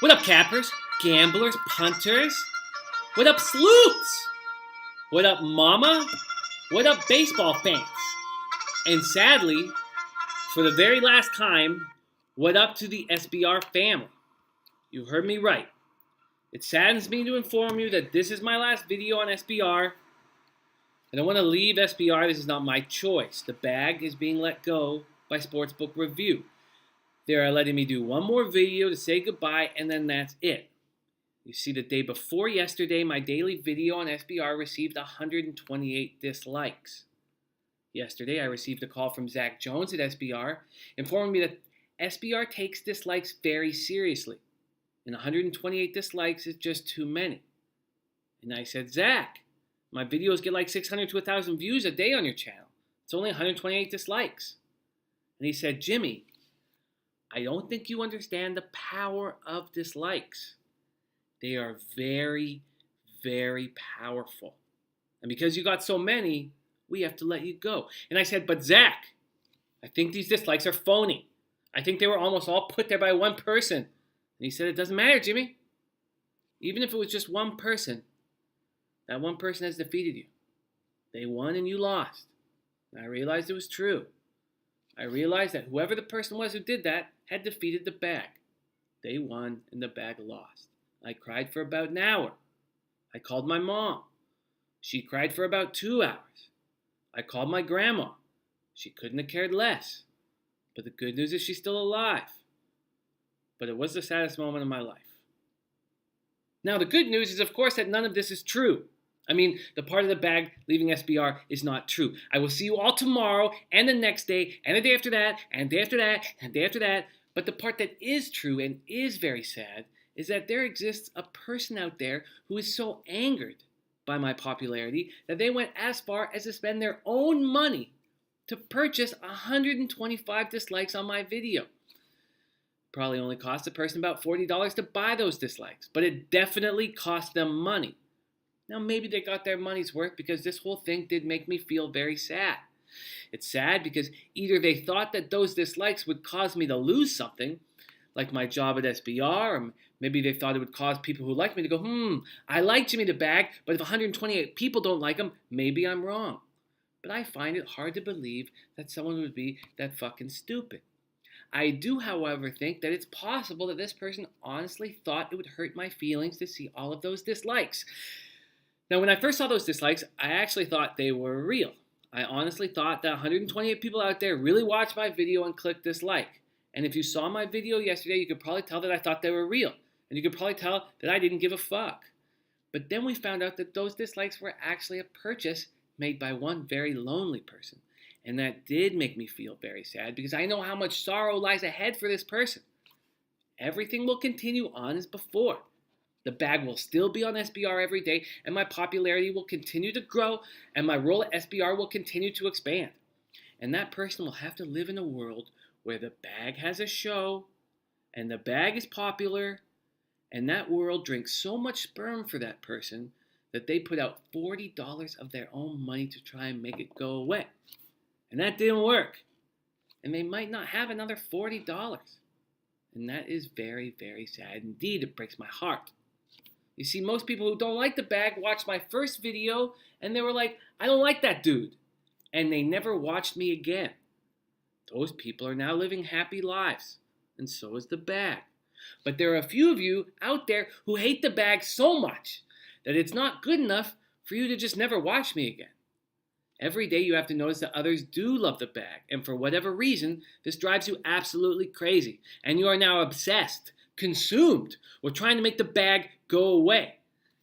What up, cappers, gamblers, punters? What up, slutes? What up, mama? What up, baseball fans? And sadly, for the very last time, what up to the SBR family? You heard me right. It saddens me to inform you that this is my last video on SBR. I don't want to leave SBR. This is not my choice. The bag is being let go by Sportsbook Review. They are letting me do one more video to say goodbye, and then that's it. You see, the day before yesterday, my daily video on SBR received 128 dislikes. Yesterday, I received a call from Zach Jones at SBR informing me that SBR takes dislikes very seriously, and 128 dislikes is just too many. And I said, Zach, my videos get like 600 to 1,000 views a day on your channel. It's only 128 dislikes. And he said, Jimmy, I don't think you understand the power of dislikes. They are very, very powerful. And because you got so many, we have to let you go. And I said, but Zach, I think these dislikes are phony. I think they were almost all put there by one person. And he said, it doesn't matter, Jimmy. Even if it was just one person, that one person has defeated you. They won and you lost. And I realized it was true. I realized that whoever the person was who did that had defeated the bag. They won and the bag lost. I cried for about an hour. I called my mom. She cried for about 2 hours. I called my grandma. She couldn't have cared less. But the good news is she's still alive. But it was the saddest moment of my life. Now, the good news is, of course, that none of this is true. I mean, the part of the bag leaving SBR is not true. I will see you all tomorrow, and the next day, and the day after that, and the day after that, and the day after that. But the part that is true and is very sad is that there exists a person out there who is so angered by my popularity that they went as far as to spend their own money to purchase 125 dislikes on my video. Probably only cost the person about $40 to buy those dislikes, but it definitely cost them money. Now, maybe they got their money's worth because this whole thing did make me feel very sad. It's sad because either they thought that those dislikes would cause me to lose something, like my job at SBR, or maybe they thought it would cause people who like me to go, I like Jimmy the Bag, but if 128 people don't like him, maybe I'm wrong. But I find it hard to believe that someone would be that fucking stupid. I do, however, think that it's possible that this person honestly thought it would hurt my feelings to see all of those dislikes. Now, when I first saw those dislikes, I actually thought they were real. I honestly thought that 128 people out there really watched my video and clicked dislike. And if you saw my video yesterday, you could probably tell that I thought they were real. And you could probably tell that I didn't give a fuck. But then we found out that those dislikes were actually a purchase made by one very lonely person. And that did make me feel very sad because I know how much sorrow lies ahead for this person. Everything will continue on as before. The bag will still be on SBR every day, and my popularity will continue to grow, and my role at SBR will continue to expand. And that person will have to live in a world where the bag has a show, and the bag is popular, and that world drinks so much sperm for that person that they put out $40 of their own money to try and make it go away. And that didn't work. And they might not have another $40. And that is very, very sad. Indeed, it breaks my heart. You see, most people who don't like the bag watched my first video and they were like, I don't like that dude. And they never watched me again. Those people are now living happy lives. And so is the bag. But there are a few of you out there who hate the bag so much that it's not good enough for you to just never watch me again. Every day you have to notice that others do love the bag. And for whatever reason, this drives you absolutely crazy. And you are now obsessed, consumed with trying to make the bag go away.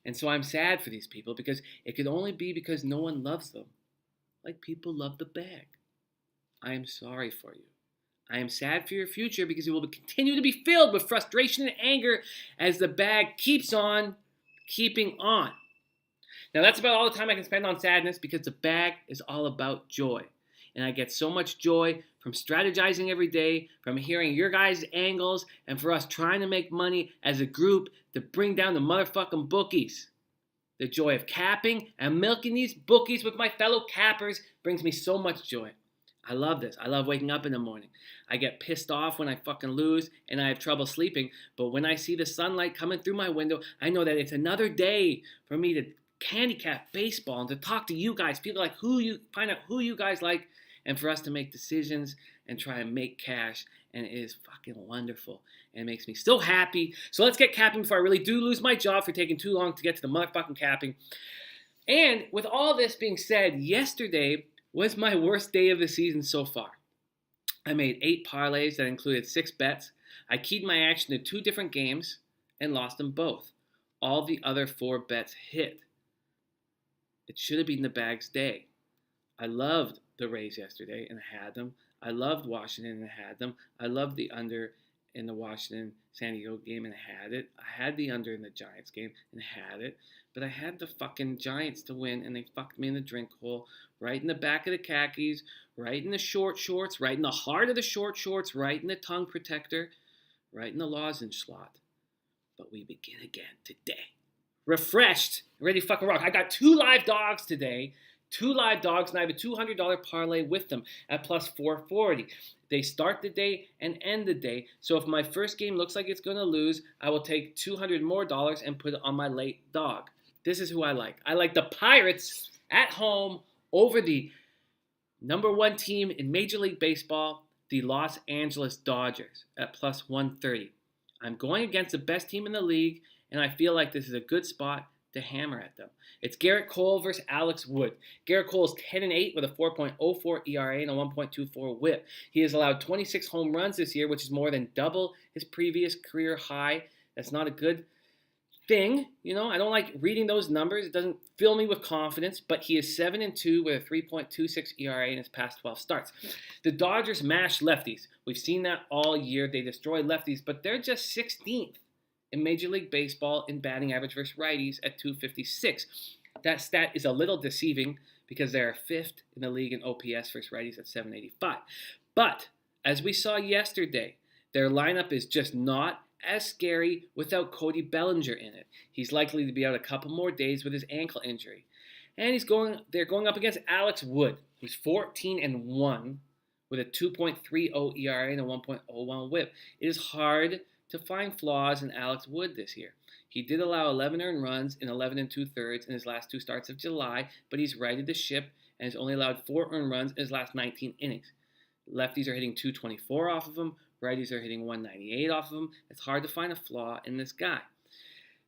And so I'm sad for these people because it could only be because no one loves them like people love the bag. I am sorry for you. I am sad for your future because it will continue to be filled with frustration and anger as the bag keeps on keeping on. Now that's about all the time I can spend on sadness because the bag is all about joy. And I get so much joy from strategizing every day, from hearing your guys' angles, and for us trying to make money as a group to bring down the motherfucking bookies. The joy of capping and milking these bookies with my fellow cappers brings me so much joy. I love this. I love waking up in the morning. I get pissed off when I fucking lose and I have trouble sleeping. But when I see the sunlight coming through my window, I know that it's another day for me to handicap baseball and to talk to you guys, people like find out who you guys like, and for us to make decisions and try and make cash. And it is fucking wonderful. And it makes me so happy. So let's get capping before I really do lose my job for taking too long to get to the motherfucking capping. And with all this being said, yesterday was my worst day of the season so far. I made 8 parlays that included 6 bets. I keyed my action to 2 different games and lost them both. All the other 4 bets hit. It should have been the bag's day. I loved the Rays yesterday and had them. I loved Washington and had them. I loved the under in the Washington-San Diego game and had it. I had the under in the Giants game and had it. But I had the fucking Giants to win, and they fucked me in the drink hole, right in the back of the khakis, right in the short shorts, right in the heart of the short shorts, right in the tongue protector, right in the lozenge slot. But we begin again today. Refreshed, ready to fucking rock. I got 2 live dogs today. 2 live dogs, and I have a $200 parlay with them at plus 440. They start the day and end the day. So if my first game looks like it's going to lose, I will take $200 more and put it on my late dog. This is who I like. I like the Pirates at home over the number 1 team in Major League Baseball, the Los Angeles Dodgers, at plus 130. I'm going against the best team in the league, and I feel like this is a good spot to hammer at them. It's Garrett Cole versus Alex Wood. Garrett Cole is 10-8 with a 4.04 ERA and a 1.24 WHIP. He has allowed 26 home runs this year, which is more than double his previous career high. That's not a good thing. You know, I don't like reading those numbers. It doesn't fill me with confidence, but he is 7-2 with a 3.26 ERA in his past 12 starts. The Dodgers mash lefties. We've seen that all year. They destroy lefties, but they're just 16th in Major League Baseball in batting average versus righties at 256. That stat is a little deceiving because they are 5th in the league in OPS versus righties at 785. But as we saw yesterday, their lineup is just not as scary without Cody Bellinger in it. He's likely to be out a couple more days with his ankle injury. And they're going up against Alex Wood, who's 14-1 with a 2.30 ERA and a 1.01 WHIP. It is hard to find flaws in Alex Wood this year. He did allow 11 earned runs in 11 2/3 in his last 2 starts of July, but he's righted the ship and has only allowed 4 earned runs in his last 19 innings. Lefties are hitting 224 off of him. Righties are hitting 198 off of him. It's hard to find a flaw in this guy.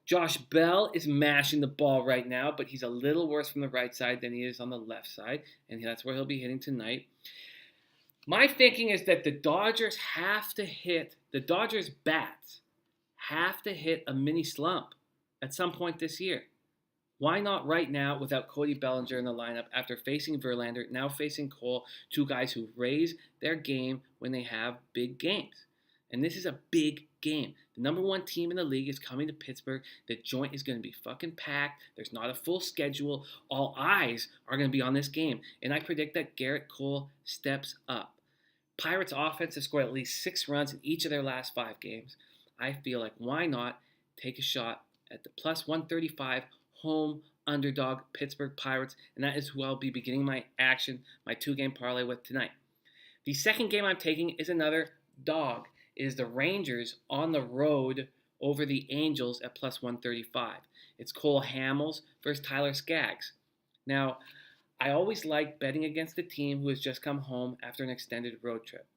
Josh Bell is mashing the ball right now, but he's a little worse from the right side than he is on the left side, and that's where he'll be hitting tonight. My thinking is that the Dodgers bats have to hit a mini slump at some point this year. Why not right now without Cody Bellinger in the lineup after facing Verlander, now facing Cole, 2 guys who raise their game when they have big games? And this is a big game. The number 1 team in the league is coming to Pittsburgh. The joint is going to be fucking packed. There's not a full schedule. All eyes are going to be on this game. And I predict that Garrett Cole steps up. Pirates offense has scored at least 6 runs in each of their last 5 games. I feel like why not take a shot at the plus 135 home underdog Pittsburgh Pirates, and that is who I'll be beginning my 2-game parlay with tonight. The second game I'm taking is another dog. It is the Rangers on the road over the Angels at plus 135. It's Cole Hamels versus Tyler Skaggs. Now, I always like betting against the team who has just come home after an extended road trip.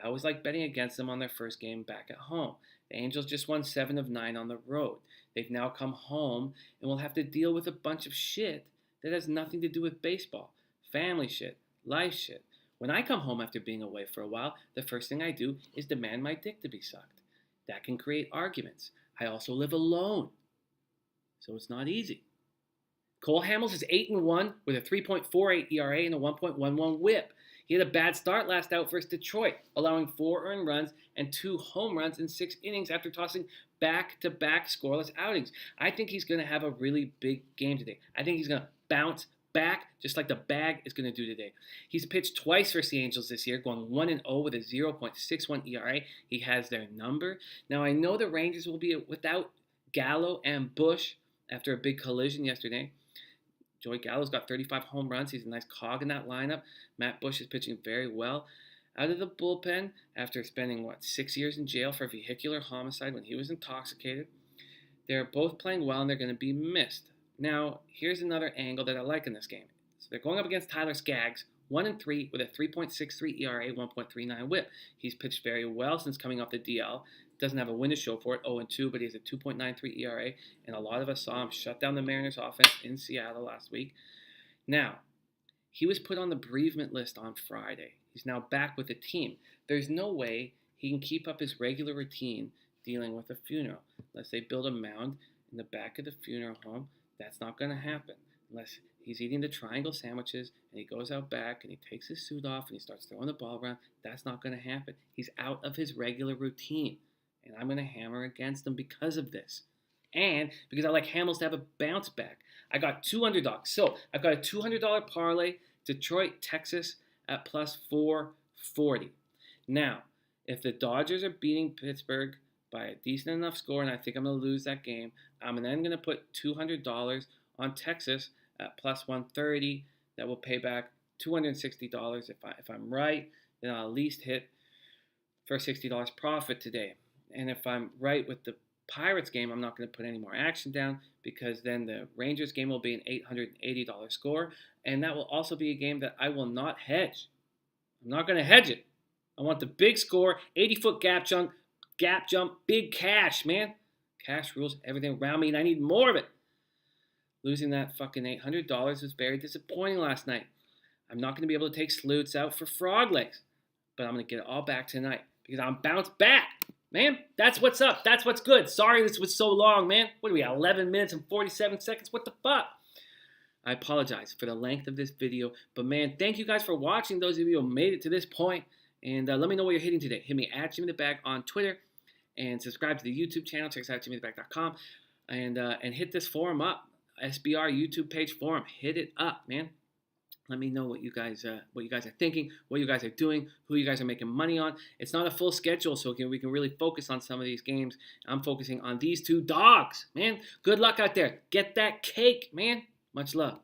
I always like betting against them on their first game back at home. The Angels just won 7 of 9 on the road. They've now come home and will have to deal with a bunch of shit that has nothing to do with baseball. Family shit, life shit. When I come home after being away for a while, the first thing I do is demand my dick to be sucked. That can create arguments. I also live alone, so it's not easy. Cole Hamels is 8-1 with a 3.48 ERA and a 1.11 WHIP. He had a bad start last out versus Detroit, allowing 4 earned runs and 2 home runs in 6 innings after tossing back-to-back scoreless outings. I think he's going to have a really big game today. I think he's going to bounce back just like the bag is going to do today. He's pitched twice versus the Angels this year, going 1-0 with a 0.61 ERA. He has their number. Now, I know the Rangers will be without Gallo and Bush after a big collision yesterday. Joey Gallo's got 35 home runs. He's a nice cog in that lineup. Matt Bush is pitching very well. Out of the bullpen, after spending, 6 years in jail for vehicular homicide when he was intoxicated, they're both playing well and they're going to be missed. Now, here's another angle that I like in this game. So they're going up against Tyler Skaggs, 1-3 with a 3.63 ERA, 1.39 WHIP. He's pitched very well since coming off the DL. Doesn't have a win to show for it, 0-2, but he has a 2.93 ERA, and a lot of us saw him shut down the Mariners' offense in Seattle last week. Now, he was put on the bereavement list on Friday. He's now back with the team. There's no way he can keep up his regular routine dealing with a funeral. Unless they build a mound in the back of the funeral home, that's not going to happen. Unless he's eating the triangle sandwiches and he goes out back and he takes his suit off and he starts throwing the ball around, that's not going to happen. He's out of his regular routine. And I'm going to hammer against him because of this. And because I like Hamels to have a bounce back. I got two underdogs. So I've got a $200 parlay, Detroit, Texas at plus 440. Now, if the Dodgers are beating Pittsburgh by a decent enough score, and I think I'm going to lose that game, I'm then going to put $200 on Texas at plus 130. That will pay back $260. If I'm right, then I'll at least hit for $60 profit today. And if I'm right with the Pirates game, I'm not going to put any more action down because then the Rangers game will be an $880 score. And that will also be a game that I will not hedge. I'm not going to hedge it. I want the big score, 80-foot gap jump, big cash, man. Cash rules everything around me, and I need more of it. Losing that fucking $800 was very disappointing last night. I'm not going to be able to take Slutes out for frog legs, but I'm going to get it all back tonight because I'm bounced back. Man, that's what's up. That's what's good. Sorry this was so long, man. What do we got, 11 minutes and 47 seconds? What the fuck? I apologize for the length of this video. But, man, thank you guys for watching, those of you who made it to this point. And let me know what you're hitting today. Hit me at Jimmy the Bag on Twitter. And subscribe to the YouTube channel. Check us out at jimmythebag.com. And hit this forum up. SBR YouTube page forum. Hit it up, man. Let me know what you guys are thinking, what you guys are doing, who you guys are making money on. It's not a full schedule, so we can really focus on some of these games. I'm focusing on these two dogs, man. Good luck out there. Get that cake, man. Much love.